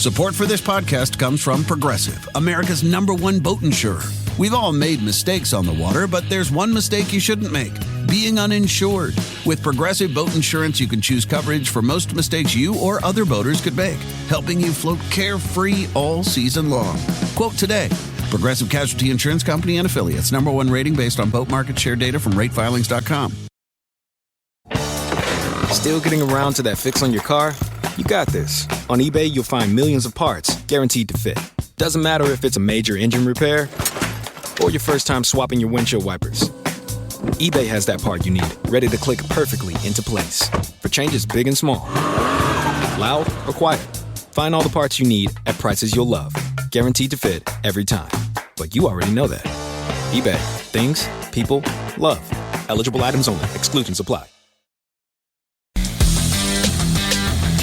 Support for this podcast comes from Progressive, America's #1 boat insurer. We've all made mistakes on the water, but there's one mistake you shouldn't make: being uninsured. With Progressive Boat Insurance, you can choose coverage for most mistakes you or other boaters could make, helping you float carefree all season long. Quote today. Progressive Casualty Insurance Company and Affiliates. #1 rating based on boat market share data from ratefilings.com. Still getting around to that fix on your car? You got this. On eBay, you'll find millions of parts guaranteed to fit. Doesn't matter if it's a major engine repair or your first time swapping your windshield wipers. eBay has that part you need, ready to click perfectly into place for changes big and small. Loud or quiet. Find all the parts you need at prices you'll love. Guaranteed to fit every time. But you already know that. eBay. Things, people, love. Eligible items only. Exclusions apply.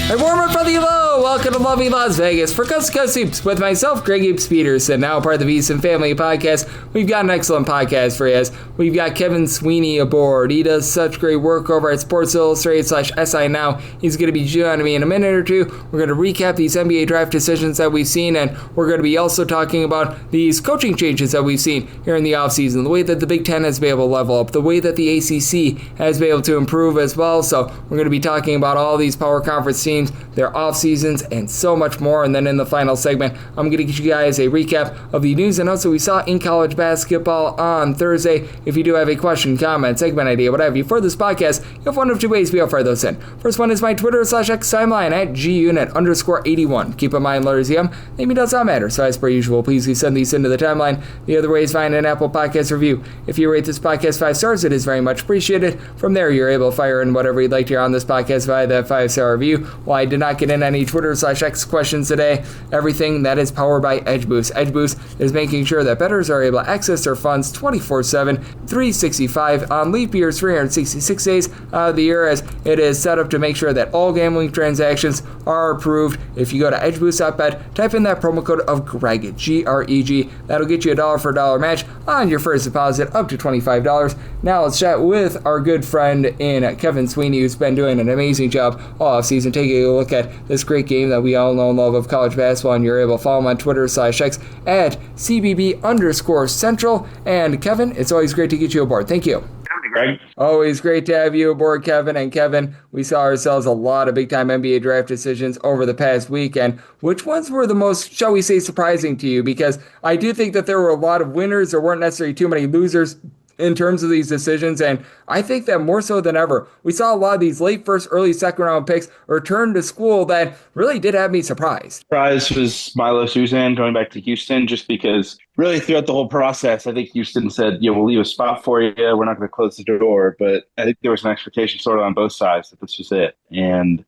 A warmer from the low. Welcome to lovely Las Vegas for Coast to Coast Hoops with myself, Greg Hoops Peterson, now part of the Beeson Family Podcast. We've got an excellent podcast for you. We've got Kevin Sweeney aboard. He does such great work over at Sports Illustrated/SI Now. He's going to be joining me in a minute or two. We're going to recap these NBA draft decisions that we've seen, and we're going to be also talking about these coaching changes that we've seen here in the offseason, the way that the Big Ten has been able to level up, the way that the ACC has been able to improve as well. So we're going to be talking about all these power conference teams, their off seasons, and so much more. And then in the final segment, I'm going to get you guys a recap of the news and notes that we saw in college basketball on Thursday. If you do have a question, comment, segment idea, what have you for this podcast, you have one of two ways to be able to fire those in. First one is my Twitter/X timeline at gunit_81. Keep in mind, letters EM, name does not matter. So as per usual, please do send these into the timeline. The other way is find an Apple Podcast review. If you rate this podcast 5 stars, it is very much appreciated. From there, you're able to fire in whatever you'd like to hear on this podcast via that 5-star review. While I did not get in any Twitter/X questions today, everything that is powered by EdgeBoost. EdgeBoost is making sure that bettors are able to access their funds 24/7, 365 on leap years, 366 days out of the year, as it is set up to make sure that all gambling transactions are approved. If you go to edgeboost.bet, type in that promo code of GREG, G-R-E-G. That'll get you a dollar for a dollar match on your first deposit up to $25. Now let's chat with our good friend in Kevin Sweeney, who's been doing an amazing job all offseason, taking a look at this great game that we all know and love of college basketball, and you're able to follow him on Twitter/X at CBB_Central. And Kevin, it's always great to get you aboard. Thank you. Greg. Always great to have you aboard, Kevin. And Kevin, we saw ourselves a lot of big-time NBA draft decisions over the past week. And which ones were the most, shall we say, surprising to you? Because I do think that there were a lot of winners. There weren't necessarily too many losers in terms of these decisions, and I think that more so than ever, we saw a lot of these late first, early second round picks return to school that really did have me surprised. Surprise was Milo Suzan going back to Houston, just because really throughout the whole process, I think Houston said, yeah, we'll leave a spot for you. We're not going to close the door. But I think there was an expectation sort of on both sides that this was it. And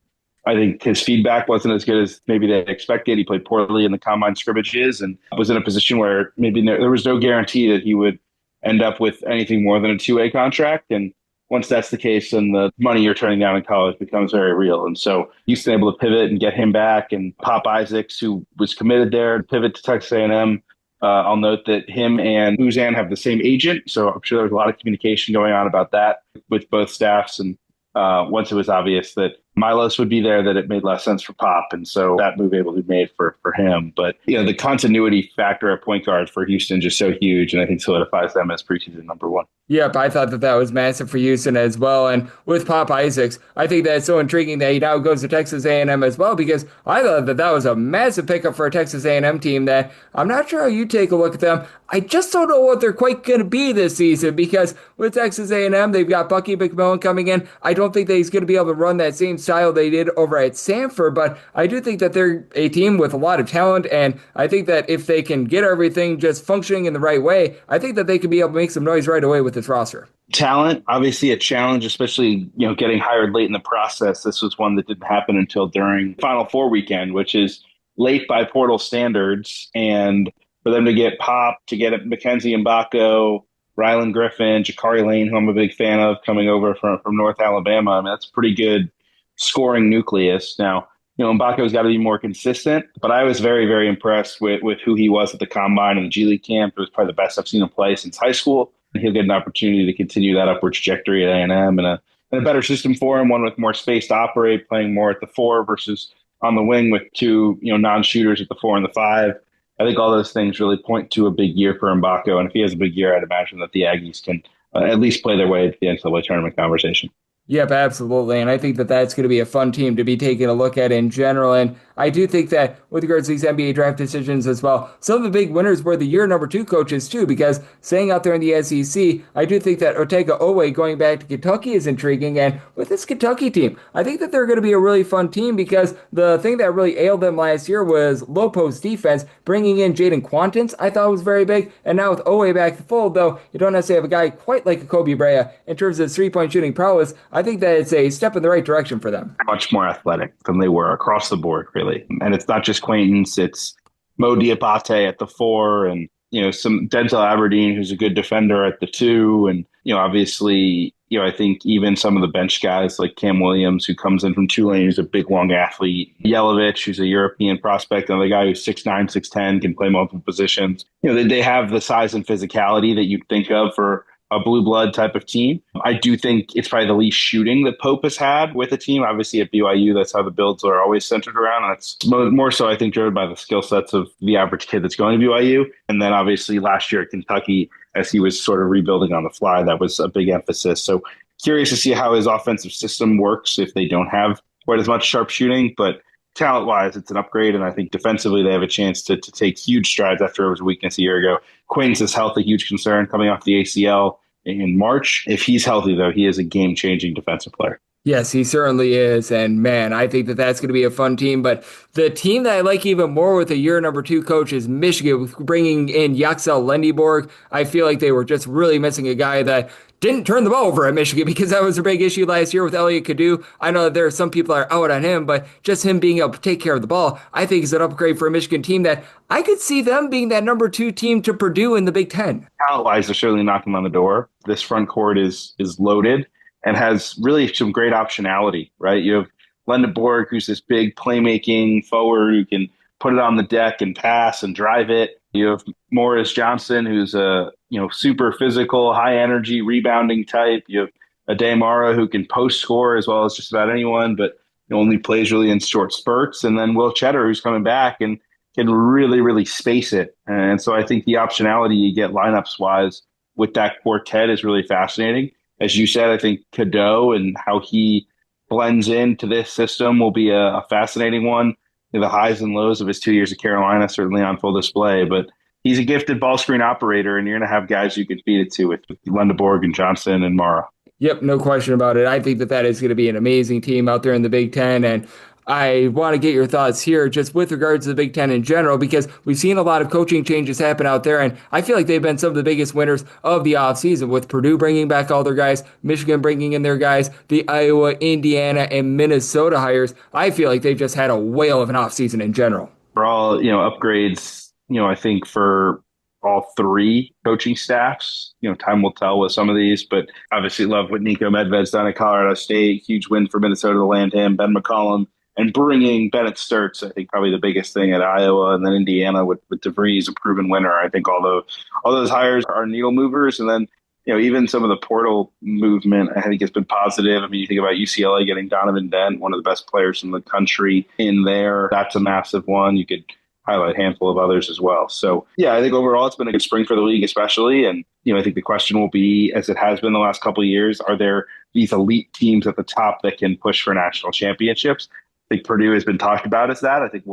I think his feedback wasn't as good as maybe they expected. He played poorly in the combine scrimmages and was in a position where maybe there was no guarantee that he would end up with anything more than a 2-way contract. And once that's the case, then the money you're turning down in college becomes very real. And so Houston able to pivot and get him back. And Pop Isaacs, who was committed there, pivot to Texas A&M. I'll note that him and Uzan have the same agent. So I'm sure there was a lot of communication going on about that with both staffs. And once it was obvious that Milos would be there, that it made less sense for Pop. And so that move able to be made for him. But, you know, the continuity factor at point guard for Houston just so huge. And I think solidifies them as preseason #1. Yep, I thought that was massive for Houston as well. And with Pop Isaacs, I think that's so intriguing that he now goes to Texas A&M as well, because I thought that was a massive pickup for a Texas A&M team that I'm not sure how you take a look at them. I just don't know what they're quite going to be this season, because with Texas A&M, they've got Bucky McMillan coming in. I don't think that he's going to be able to run that same style they did over at Stanford, but I do think that they're a team with a lot of talent, and I think that if they can get everything just functioning in the right way, I think that they could be able to make some noise right away with this roster. Talent, obviously a challenge, especially, you know, getting hired late in the process. This was one that didn't happen until during Final Four weekend, which is late by portal standards. And for them to get Pop, to get Mackenzie Mbako, Rylan Griffin, Jakari Lane, who I'm a big fan of, coming over from North Alabama, I mean, that's a pretty good scoring nucleus. Now, you know, Mbako's got to be more consistent, but I was very, very impressed with who he was at the Combine and the G League camp. It was probably the best I've seen him play since high school. He'll get an opportunity to continue that upward trajectory at A&M, and a better system for him, one with more space to operate, playing more at the 4 versus on the wing with two, non-shooters at the 4 and the 5. I think all those things really point to a big year for Mbako. And if he has a big year, I'd imagine that the Aggies can at least play their way to the NCAA tournament conversation. Yep, absolutely. And I think that that's going to be a fun team to be taking a look at in general. And I do think that with regards to these NBA draft decisions as well, some of the big winners were the year number 2 coaches too, because staying out there in the SEC, I do think that Otega Owe going back to Kentucky is intriguing. And with this Kentucky team, I think that they're going to be a really fun team because the thing that really ailed them last year was low post defense. Bringing in Jaden Quantins, I thought was very big. And now with Owe back to fold, though, you don't necessarily have a guy quite like a Kobe Brea in terms of 3-point shooting prowess. I think that it's a step in the right direction for them. Much more athletic than they were across the board, really. And it's not just Quaintance, it's Mo Diabate at the 4 and, some Denzel Aberdeen, who's a good defender at the 2. And, obviously, I think even some of the bench guys like Cam Williams, who comes in from Tulane, who's a big, long athlete. Yelovich, who's a European prospect, another guy who's 6'9", 6'10", can play multiple positions. They have the size and physicality that you'd think of for a blue blood type of team. I do think it's probably the least shooting that Pope has had with a team. Obviously at BYU, that's how the builds are always centered around. And it's more so, I think, driven by the skill sets of the average kid that's going to BYU. And then obviously last year at Kentucky, as he was sort of rebuilding on the fly, that was a big emphasis. So curious to see how his offensive system works if they don't have quite as much sharp shooting. But talent-wise, it's an upgrade, and I think defensively they have a chance to take huge strides after it was a weakness a year ago. Quaint's health, a huge concern coming off the ACL in March. If he's healthy, though, he is a game-changing defensive player. Yes, he certainly is. And man, I think that that's going to be a fun team. But the team that I like even more with a year number 2 coach is Michigan, bringing in Yaxel Lendeborg. I feel like they were just really missing a guy that didn't turn the ball over at Michigan, because that was a big issue last year with Elliot Kadu. I know that there are some people that are out on him, but just him being able to take care of the ball, I think is an upgrade for a Michigan team that I could see them being that number 2 team to Purdue in the Big Ten. Talent-wise, they're certainly knocking on the door. This front court is loaded and has really some great optionality, right? You have Lendeborg, who's this big playmaking forward who can put it on the deck and pass and drive it. You have Morris Johnson, who's a super physical, high energy rebounding type. You have Ade Mara, who can post score as well as just about anyone, but only plays really in short spurts. And then Will Cheddar, who's coming back and can really, really space it. And so I think the optionality you get lineups wise with that quartet is really fascinating. As you said, I think Cadeau and how he blends into this system will be a fascinating one. The highs and lows of his 2 years at Carolina certainly on full display, but he's a gifted ball screen operator, and you're going to have guys you can feed it to with Lendeborg and Johnson and Mara. Yep, no question about it. I think that that is going to be an amazing team out there in the Big Ten, and I want to get your thoughts here just with regards to the Big Ten in general, because we've seen a lot of coaching changes happen out there, and I feel like they've been some of the biggest winners of the offseason, with Purdue bringing back all their guys, Michigan bringing in their guys, the Iowa, Indiana, and Minnesota hires. I feel like they've just had a whale of an offseason in general. For all, upgrades, I think for all 3 coaching staffs, time will tell with some of these, but obviously love what Nico Medved's done at Colorado State. Huge win for Minnesota to land him. Ben McCollum. And bringing Bennett Sturts, I think probably the biggest thing at Iowa, and then Indiana with DeVries, a proven winner. I think all those hires are needle movers. And then, even some of the portal movement, I think has been positive. I mean, you think about UCLA getting Donovan Dent, one of the best players in the country in there. That's a massive one. You could highlight a handful of others as well. So, yeah, I think overall it's been a good spring for the league, especially. And, I think the question will be, as it has been the last couple of years, are there these elite teams at the top that can push for national championships? I think Purdue has been talked about as that. I think,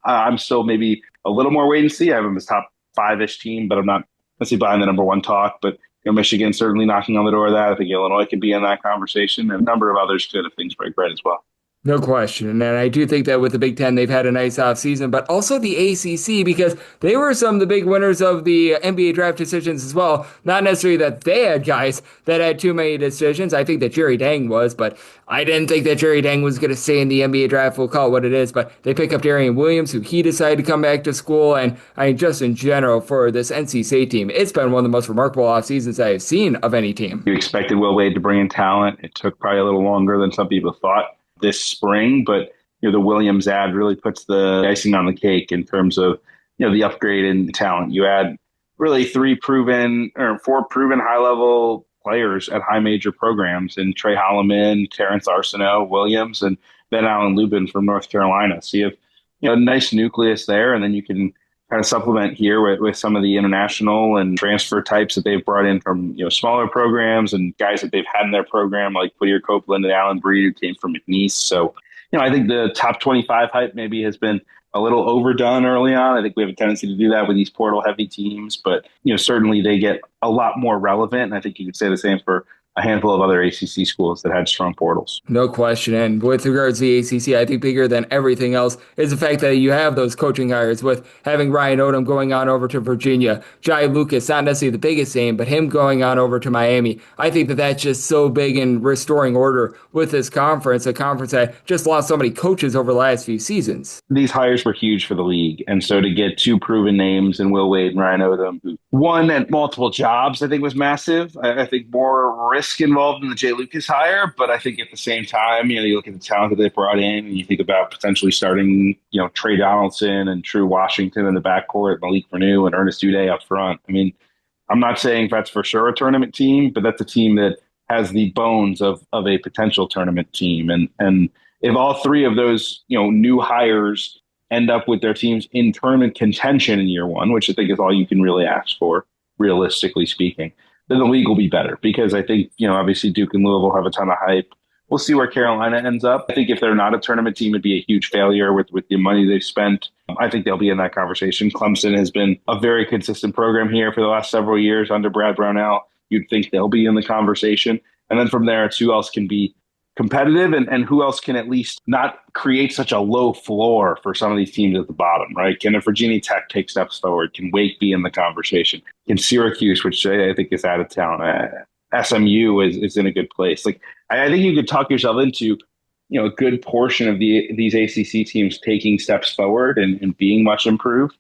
I'm still maybe a little more wait and see. I have them as top 5-ish team, but I'm not necessarily behind the number 1 talk. But Michigan certainly knocking on the door of that. I think Illinois could be in that conversation, and a number of others could if things break right as well. No question. And I do think that with the Big Ten, they've had a nice offseason, but also the ACC, because they were some of the big winners of the NBA draft decisions as well. Not necessarily that they had guys that had too many decisions. I think that Jerry Dang was, but I didn't think that Jerry Dang was going to stay in the NBA draft. We'll call it what it is, but they pick up Darian Williams, who he decided to come back to school. And I mean, just in general for this NC State team, it's been one of the most remarkable off seasons I have seen of any team. You expected Will Wade to bring in talent. It took probably a little longer than some people thought this spring, but the Williams ad really puts the icing on the cake in terms of the upgrade in talent. You add really 4 proven high level players at high major programs in Trey Holloman, Terrence Arsenault, Williams, and Ben Allen Lubin from North Carolina. So you have, a nice nucleus there, and then you can kind of supplement here with some of the international and transfer types that they've brought in from, smaller programs and guys that they've had in their program, like Whittier Copeland and Alan Breed, who came from McNeese. So, I think the top 25 hype maybe has been a little overdone early on. I think we have a tendency to do that with these portal heavy teams, but, certainly they get a lot more relevant. And I think you could say the same for a handful of other ACC schools that had strong portals. No question. And with regards to the ACC, I think bigger than everything else is the fact that you have those coaching hires with having Ryan Odom going on over to Virginia, Jai Lucas, not necessarily the biggest name, but him going on over to Miami. I think that that's just so big in restoring order with this conference, a conference that just lost so many coaches over the last few seasons. These hires were huge for the league. And so to get two proven names in Will Wade and Ryan Odom, who won at multiple jobs, I think was massive. I think more risk involved in the Jay Lucas hire, but I think at the same time, you look at the talent that they brought in, and you think about potentially starting, Trey Donaldson and True Washington in the backcourt, Malik Renew and Ernest Uday up front. I mean, I'm not saying that's for sure a tournament team, but that's a team that has the bones of a potential tournament team. And if all three of those, new hires end up with their teams in tournament contention in year one, which I think is all you can really ask for, realistically speaking, then the league will be better, because I think, obviously Duke and Louisville have a ton of hype. We'll see where Carolina ends up. I think if they're not a tournament team, it'd be a huge failure with the money they've spent. I think they'll be in that conversation. Clemson has been a very consistent program here for the last several years under Brad Brownell. You'd think they'll be in the conversation. And then from there, it's who else can be competitive and who else can at least not create such a low floor for some of these teams at the bottom, right? Can a Virginia Tech take steps forward? Can Wake be in the conversation? Can Syracuse, which I think is out of town, SMU is in a good place. Like, I think you could talk yourself into, a good portion of these ACC teams taking steps forward and being much improved.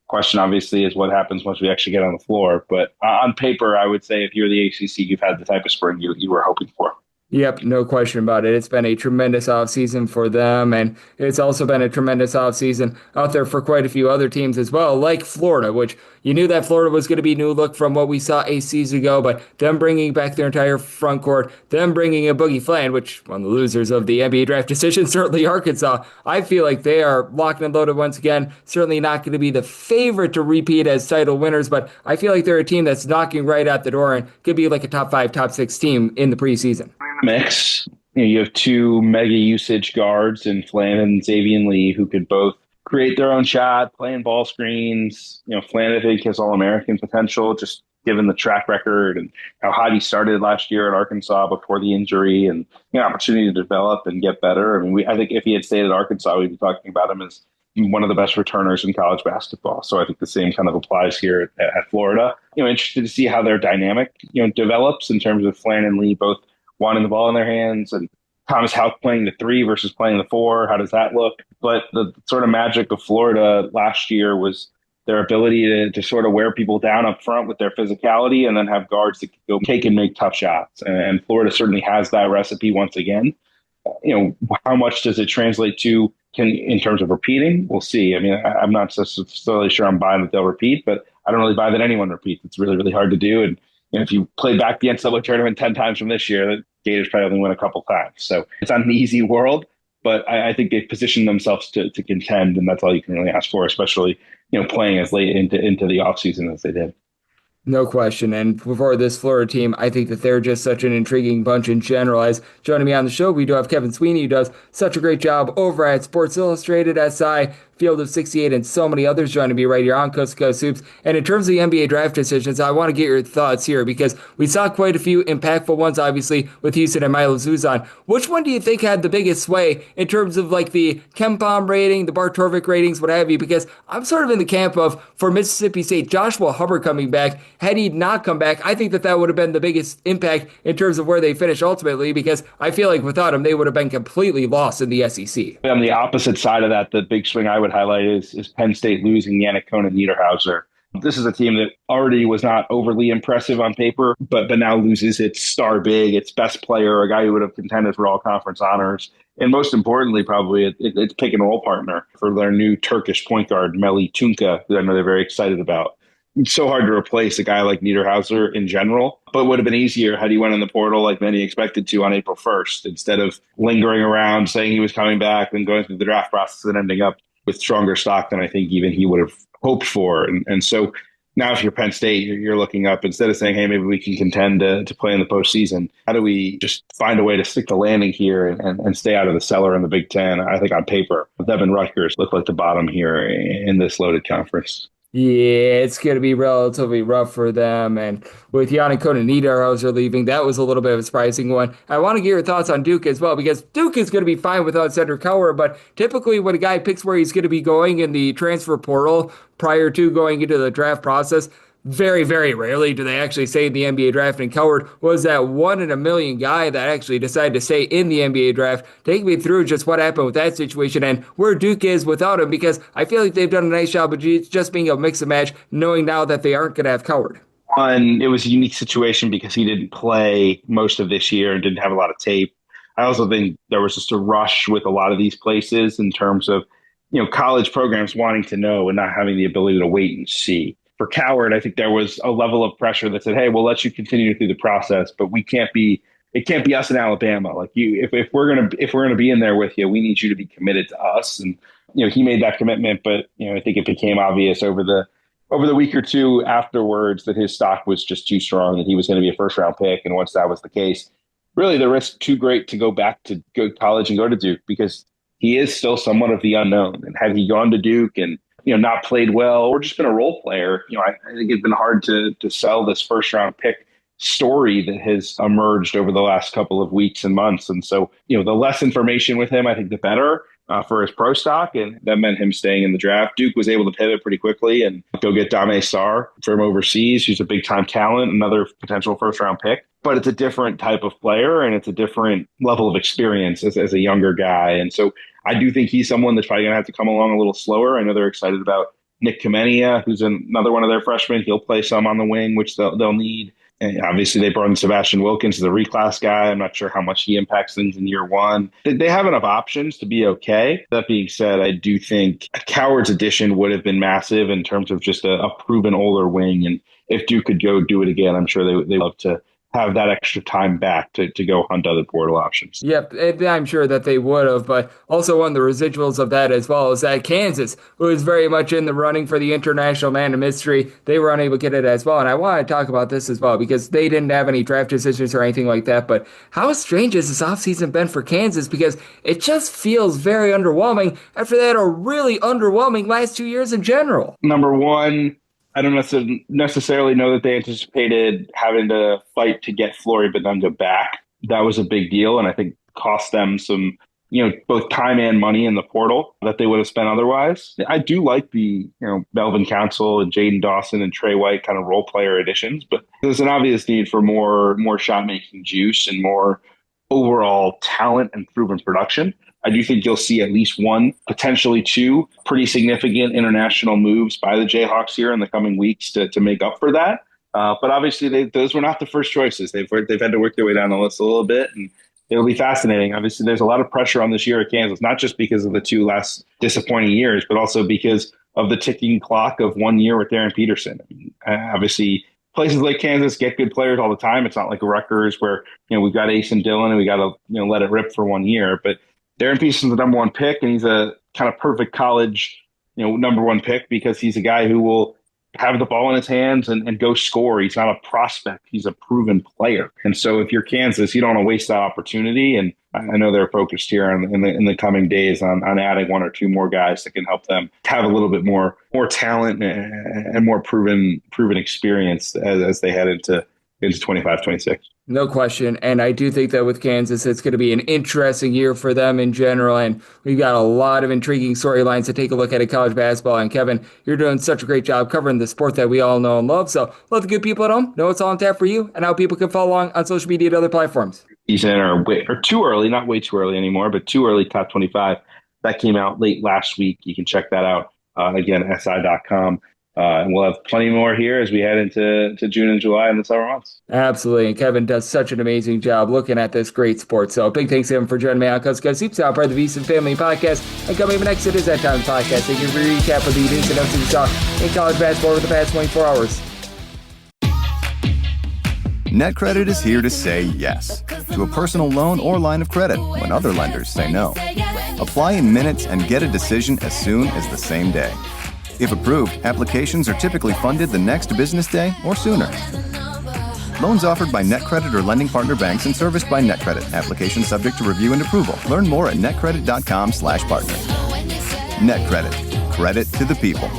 Question, obviously, is what happens once we actually get on the floor. But on paper, I would say if you're the ACC, you've had the type of spring you were hoping for. Yep, no question about it. It's been a tremendous offseason for them, and it's also been a tremendous offseason out there for quite a few other teams as well, like Florida, which you knew that Florida was going to be new look from what we saw a season ago, but them bringing back their entire front court, them bringing in Boogie Fland, which one of the losers of the NBA draft decision, certainly Arkansas. I feel like they are locked and loaded once again, certainly not going to be the favorite to repeat as title winners, but I feel like they're a team that's knocking right out the door and could be like a top 5, top 6 team in the preseason. Mix. You have two mega usage guards in Flan and Xavier Lee who could both create their own shot, play in ball screens. Flan, I think, has All-American potential, just given the track record and how hot he started last year at Arkansas before the injury, and opportunity to develop and get better. I mean, I think if he had stayed at Arkansas, we'd be talking about him as one of the best returners in college basketball. So I think the same kind of applies here at Florida. Interested to see how their dynamic, develops in terms of Flan and Lee both wanting the ball in their hands, and Thomas Houck playing the 3 versus playing the 4. How does that look? But the sort of magic of Florida last year was their ability to sort of wear people down up front with their physicality and then have guards that can go take and make tough shots. And Florida certainly has that recipe once again. How much does it translate to in terms of repeating? We'll see. I mean, I'm not necessarily sure I'm buying that they'll repeat, but I don't really buy that anyone repeats. It's really, really hard to do. And if you play back the NCAA tournament 10 times from this year, the Gators probably only win a couple times. So it's not an easy world, but I think they've positioned themselves to contend, and that's all you can really ask for, especially playing as late into the offseason as they did. No question. And for this Florida team, I think that they're just such an intriguing bunch in general. As joining me on the show, we do have Kevin Sweeney, who does such a great job over at Sports Illustrated SI, Field of 68, and so many others joining me right here on Coast to Coast Hoops. And in terms of the NBA draft decisions, I want to get your thoughts here, because we saw quite a few impactful ones, obviously, with Houston and Milo Zuzan. Which one do you think had the biggest sway in terms of like the KenPom rating, the Bart Torvik ratings, what have you? Because I'm sort of in the camp of, for Mississippi State, Joshua Hubbard coming back. Had he not come back, I think that would have been the biggest impact in terms of where they finish ultimately, because I feel like without him, they would have been completely lost in the SEC. On the opposite side of that, the big swing I would highlight is Penn State losing Yannick Conan-Niederhauser. This is a team that already was not overly impressive on paper, but now loses its star big, its best player, a guy who would have contended for all conference honors. And most importantly, probably its pick and roll partner for their new Turkish point guard, Melih Tunca, who I know they're very excited about. It's so hard to replace a guy like Niederhauser in general, but would have been easier had he went in the portal like many expected to on April 1st, instead of lingering around saying he was coming back and going through the draft process and ending up with stronger stock than I think even he would have hoped for. And so now if you're Penn State, you're looking up, instead of saying, hey, maybe we can contend to play in the postseason, how do we just find a way to stick the landing here and stay out of the cellar in the Big Ten? I think on paper, them and Rutgers look like the bottom here in this loaded conference. Yeah, it's going to be relatively rough for them. And with Yannick and Niederhauser leaving, that was a little bit of a surprising one. I want to get your thoughts on Duke as well, because Duke is going to be fine without Cedric Coward. But typically when a guy picks where he's going to be going in the transfer portal prior to going into the draft process, very, very rarely do they actually say in the NBA draft, and Coward was that 1 in a million guy that actually decided to stay in the NBA draft. Take me through just what happened with that situation and where Duke is without him, because I feel like they've done a nice job of just being able to mix and match, knowing now that they aren't going to have Coward. One, it was a unique situation because he didn't play most of this year and didn't have a lot of tape. I also think there was just a rush with a lot of these places in terms of, college programs wanting to know and not having the ability to wait and see. For Coward, I think there was a level of pressure that said, hey, we'll let you continue through the process, but it can't be us in Alabama. Like if we're gonna be in there with you, we need you to be committed to us. And he made that commitment, but I think it became obvious over the week or two afterwards that his stock was just too strong, that he was going to be a first round pick. And once that was the case, really the risk too great to go back to college and go to Duke, because he is still somewhat of the unknown. And had he gone to Duke and not played well or just been a role player, I think it's been hard to sell this first round pick story that has emerged over the last couple of weeks and months. And so, the less information with him, I think the better for his pro stock. And that meant him staying in the draft. Duke was able to pivot pretty quickly and go get Dame Sarr from overseas, who's a big time talent, another potential first round pick. But it's a different type of player and it's a different level of experience as a younger guy. And so I do think he's someone that's probably going to have to come along a little slower. I know they're excited about Nick Kamenia, who's another one of their freshmen. He'll play some on the wing, which they'll need. And obviously, they brought in Sebastian Wilkins as a reclass guy. I'm not sure how much he impacts things in year one. They have enough options to be okay. That being said, I do think a Coward's addition would have been massive in terms of just a proven older wing. And if Duke could go do it again, I'm sure they love to have that extra time back to go hunt other portal options. Yep, I'm sure that they would have, but also one of the residuals of that as well is that Kansas, who is very much in the running for the International Man of Mystery, they were unable to get it as well. And I want to talk about this as well because they didn't have any draft decisions or anything like that, but how strange has this offseason been for Kansas, because it just feels very underwhelming after they had a really underwhelming last 2 years in general. Number one, I don't necessarily know that they anticipated having to fight to get Flory Badunga back. That was a big deal, and I think cost them some, both time and money in the portal that they would have spent otherwise. I do like the, Melvin Council and Jaden Dawson and Trey White kind of role player additions, but there's an obvious need for more shot making juice and more overall talent and proven production. I do think you'll see at least one, potentially two, pretty significant international moves by the Jayhawks here in the coming weeks to make up for that. But obviously, those were not the first choices. They've had to work their way down the list a little bit, and it'll be fascinating. Obviously, there's a lot of pressure on this year at Kansas, not just because of the two last disappointing years, but also because of the ticking clock of 1 year with Darren Peterson. I mean, obviously, places like Kansas get good players all the time. It's not like Rutgers where we've got Ace and Dillon and we got to let it rip for 1 year, but Darren Peterson's the number one pick, and he's a kind of perfect college, number one pick because he's a guy who will have the ball in his hands and go score. He's not a prospect. He's a proven player. And so if you're Kansas, you don't want to waste that opportunity. And I know they're focused here in the coming days on adding one or two more guys that can help them have a little bit more talent and more proven experience as they head into 25, 26. No question. And I do think that with Kansas, it's going to be an interesting year for them in general. And we've got a lot of intriguing storylines to take a look at in college basketball. And Kevin, you're doing such a great job covering the sport that we all know and love. So let the good people at home know what's all on tap for you and how people can follow along on social media and other platforms. Season or too early, not way too early anymore, but too early top 25. That came out late last week. You can check that out. Again, SI.com. And we'll have plenty more here as we head into June and July and the summer months. Absolutely. And Kevin does such an amazing job looking at this great sport. So big thanks to him for joining me on Coast to Coast Hoops, part of the VSiN Family Podcast. And coming up next, it is that time podcast. They give you a recap of the news and notes we saw in college basketball over the past 24 hours. NetCredit is here to say yes to a personal loan or line of credit when other lenders say no. Apply in minutes and get a decision as soon as the same day. If approved, applications are typically funded the next business day or sooner. Loans offered by NetCredit or lending partner banks and serviced by NetCredit. Application subject to review and approval. Learn more at netcredit.com/partner. NetCredit. Credit to the people.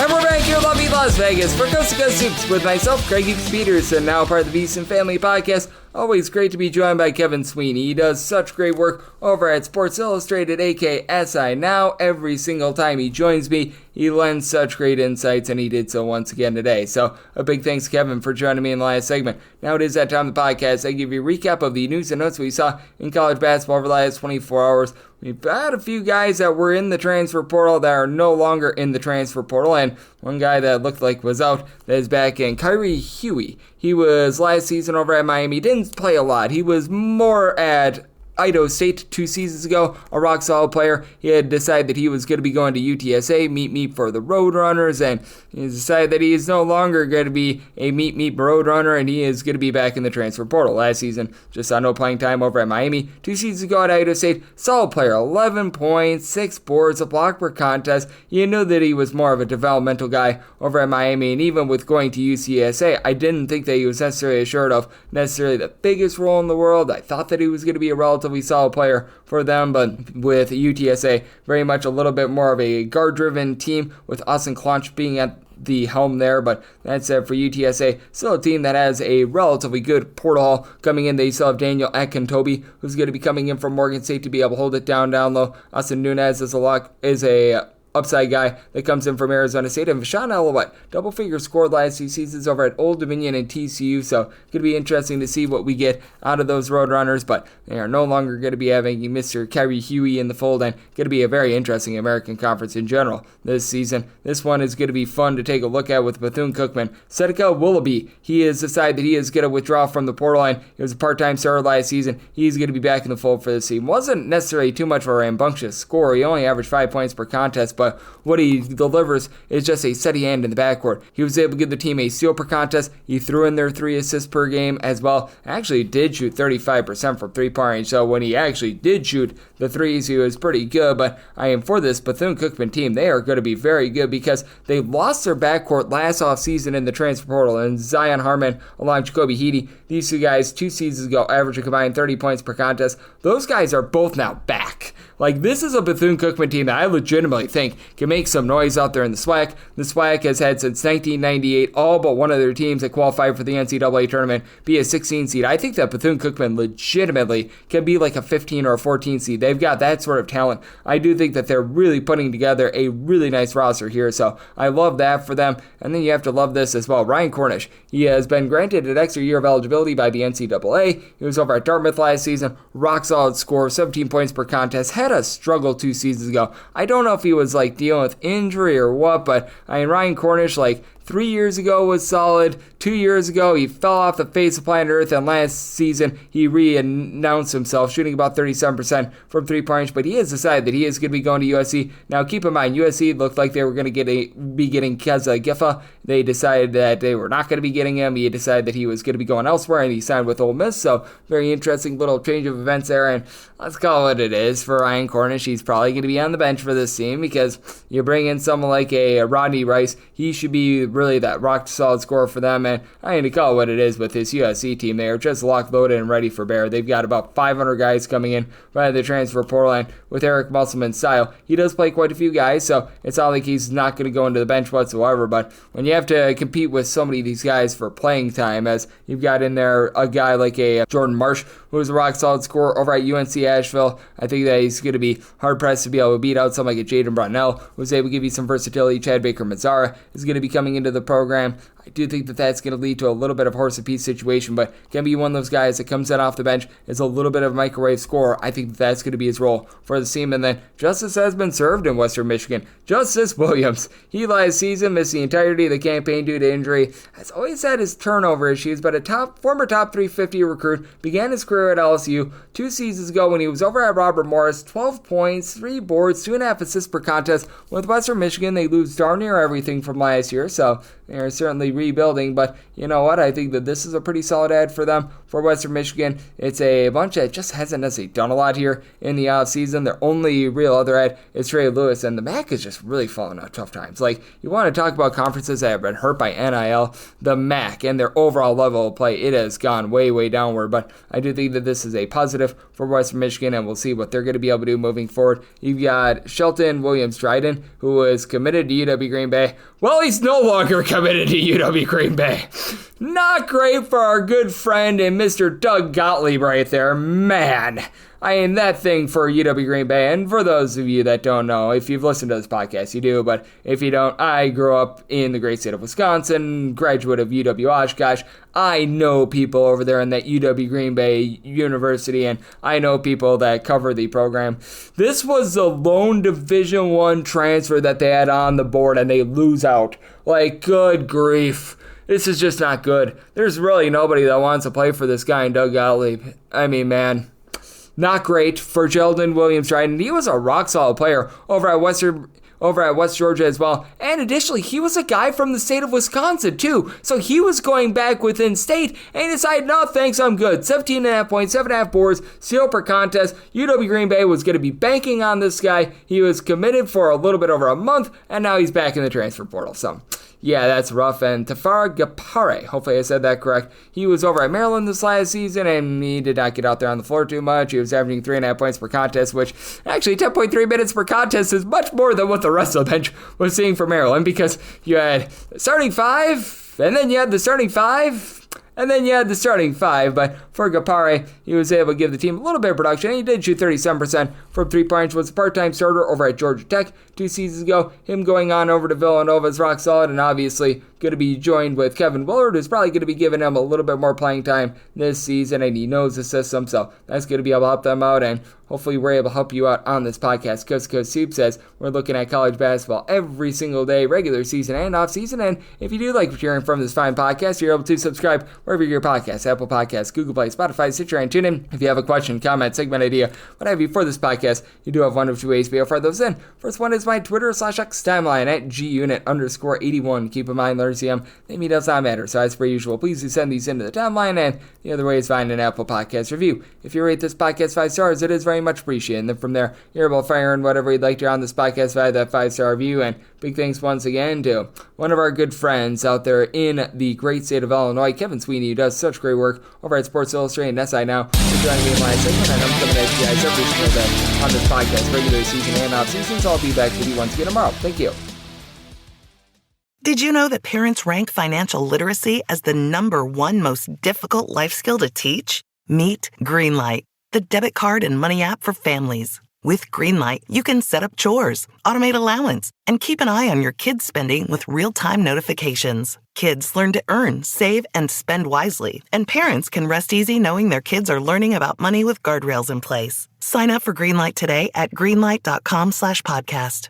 And we're back here in lovely Las Vegas for Coast to Coast Hoops with myself, Greg Hoops Peterson, now part of the VSiN Family Podcast. Always great to be joined by Kevin Sweeney. He does such great work over at Sports Illustrated, aka SI. Now, every single time he joins me, he lends such great insights, and he did so once again today. So, a big thanks to Kevin for joining me in the last segment. Now it is that time of the podcast. I give you a recap of the news and notes we saw in college basketball over the last 24 hours. We've had a few guys that were in the transfer portal that are no longer in the transfer portal, and one guy that looked like was out that is back in, Kyrie Huey. He was last season over at Miami, didn't play a lot. He was more at Idaho State 2 seasons ago, a rock-solid player. He had decided that he was going to be going to UTSA, meet for the Roadrunners, and he decided that he is no longer going to be a meet Roadrunner, and he is going to be back in the transfer portal. Last season, just saw no playing time over at Miami. 2 seasons ago at Idaho State, solid player, 11 points, 6 boards, a block per contest. You know that he was more of a developmental guy over at Miami, and even with going to UCSA, I didn't think that he was necessarily assured of necessarily the biggest role in the world. I thought that he was going to be a relatively solid player for them, but with UTSA, very much a little bit more of a guard-driven team with Austin Klonch being at the helm there. But that said, for UTSA, still a team that has a relatively good portal coming in. They still have Daniel Akintobi, who's going to be coming in from Morgan State to be able to hold it down low. Austin Nunez is a upside guy that comes in from Arizona State. And Vashawn Elowett, double-figure scored last 2 seasons over at Old Dominion and TCU, so going to be interesting to see what we get out of those Roadrunners, but they are no longer going to be having Mr. Kyrie Huey in the fold, and going to be a very interesting American Conference in general this season. This one is going to be fun to take a look at with Bethune-Cookman. Seneca Willoughby, he has decided that he is going to withdraw from the portal, and he was a part-time starter last season. He's going to be back in the fold for this team. Wasn't necessarily too much of a rambunctious score. He only averaged 5 points per contest, but what he delivers is just a steady hand in the backcourt. He was able to give the team a steal per contest. He threw in their 3 assists per game as well. Actually did shoot 35% from three-point range, so when he actually did shoot the threes, he was pretty good. But I am for this Bethune-Cookman team. They are going to be very good because they lost their backcourt last offseason in the transfer portal, and Zion Harmon along Jacoby Heedy. These 2 guys 2 seasons ago averaged a combined 30 points per contest. Those guys are both now back. Like, this is a Bethune-Cookman team that I legitimately think can make some noise out there in the SWAC. The SWAC has had since 1998 all but one of their teams that qualified for the NCAA tournament be a 16 seed. I think that Bethune-Cookman legitimately can be like a 15 or a 14 seed. They've got that sort of talent. I do think that they're really putting together a really nice roster here, so I love that for them. And then you have to love this as well. Ryan Cornish, he has been granted an extra year of eligibility by the NCAA. He was over at Dartmouth last season. Rock solid score, 17 points per contest. Had a struggle 2 seasons ago. I don't know if he was like dealing with injury or what, but I mean, Ryan Cornish, like 3 years ago was solid. 2 years ago, he fell off the face of planet Earth, and last season, he re-announced himself, shooting about 37% from three-point range, but he has decided that he is going to be going to USC. Now, keep in mind, USC looked like they were going to be getting Keza Giffa. They decided that they were not going to be getting him. He decided that he was going to be going elsewhere, and he signed with Ole Miss, so very interesting little change of events there, and let's call it what it is for Ryan Cornish. He's probably going to be on the bench for this team because you bring in someone like a Rodney Rice. He should be really that rock-solid scorer for them, and I need to call it what it is with this USC team. They are just locked, loaded, and ready for bear. They've got about 500 guys coming in via the transfer portal, and with Eric Musselman's style, he does play quite a few guys, so it's not like he's not going to go into the bench whatsoever, but when you have to compete with so many of these guys for playing time, as you've got in there a guy like a Jordan Marsh, who was a rock-solid scorer over at UNC Asheville, I think that he's going to be hard-pressed to be able to beat out someone like a Jaden Brownell, who was able to give you some versatility. Chad Baker-Mazzara is going to be coming into the program. I do think that that's going to lead to a little bit of horse and peace situation, but can be one of those guys that comes in off the bench, is a little bit of a microwave scorer. I think that that's going to be his role for the team. And then justice has been served in Western Michigan. Justice Williams, he last season missed the entirety of the campaign due to injury. Has always had his turnover issues, but a former top 350 recruit, began his career at LSU 2 seasons ago when he was over at Robert Morris. 12 points, 3 boards, 2.5 assists per contest. With Western Michigan, they lose darn near everything from last year, so they're certainly rebuilding. But you know what? I think that this is a pretty solid ad for them, for Western Michigan. It's a bunch that just hasn't necessarily done a lot here in the offseason. Their only real other ad is Trey Lewis, and the MAC is just really falling on tough times. Like, you want to talk about conferences that have been hurt by NIL, the MAC and their overall level of play, it has gone way, way downward. But I do think that this is a positive for Western Michigan, and we'll see what they're going to be able to do moving forward. You've got Shelton Williams-Dryden, who is committed to UW Green Bay. Well, he's no longer committed to UW Green Bay. Not great for our good friend and Mr. Doug Gottlieb right there. Man, I mean, that thing for UW Green Bay. And for those of you that don't know, if you've listened to this podcast, you do. But if you don't, I grew up in the great state of Wisconsin, graduate of UW Oshkosh. I know people over there in that UW Green Bay University, and I know people that cover the program. This was the lone Division I transfer that they had on the board, and they lose out. Like, good grief. This is just not good. There's really nobody that wants to play for this guy in Doug Gottlieb. I mean, man, not great for Sheldon Williams-Dryden. He was a rock-solid player over at West Georgia as well. And additionally, he was a guy from the state of Wisconsin, too. So he was going back within state, and he decided, no, thanks, I'm good. 17.5 points, 7.5 boards, steal per contest. UW Green Bay was going to be banking on this guy. He was committed for a little bit over a month, and now he's back in the transfer portal. So yeah, that's rough. And Tafara Gapare, hopefully I said that correct. He was over at Maryland this last season, and he did not get out there on the floor too much. He was averaging 3.5 points per contest, which actually 10.3 minutes per contest is much more than what the rest of the bench was seeing for Maryland, because you had starting 5, and then you had the starting 5, and then you had the starting 5. But for Gapare, he was able to give the team a little bit of production. He did shoot 37% from 3-point, was a part-time starter over at Georgia Tech 2 seasons ago. Him going on over to Villanova is rock solid, and obviously going to be joined with Kevin Willard, who's probably going to be giving him a little bit more playing time this season, and he knows the system, so that's going to be able to help them out. And hopefully we're able to help you out on this podcast. Coast to Coast Soup says we're looking at college basketball every single day, regular season and off season. And if you do like hearing from this fine podcast, you're able to subscribe wherever you get your podcasts: Apple Podcasts, Google Play, Spotify, Stitcher, and TuneIn. If you have a question, comment, segment idea, what have you for this podcast, you do have one of two ways to be able to fire those in. First one is my Twitter/X timeline at gunit_81. Keep in mind, LRCM, name does not matter. So as per usual, please do send these into the timeline, and the other way is find an Apple Podcast review. If you rate this podcast 5 stars, it is very much appreciated. And then from there, you're able to fire in whatever you'd like to on this podcast via that 5-star review. And big thanks once again to one of our good friends out there in the great state of Illinois, Kevin Sweeney, who does such great work over at Sports Illustrated and SI Now, for joining me in my segment. And I'm coming at you guys every single day on this podcast, regular season and off season. So I'll be back with you once again tomorrow. Thank you. Did you know that parents rank financial literacy as the #1 most difficult life skill to teach? Meet Greenlight, the debit card and money app for families. With Greenlight, you can set up chores, automate allowance, and keep an eye on your kids' spending with real-time notifications. Kids learn to earn, save, and spend wisely, and parents can rest easy knowing their kids are learning about money with guardrails in place. Sign up for Greenlight today at greenlight.com/podcast.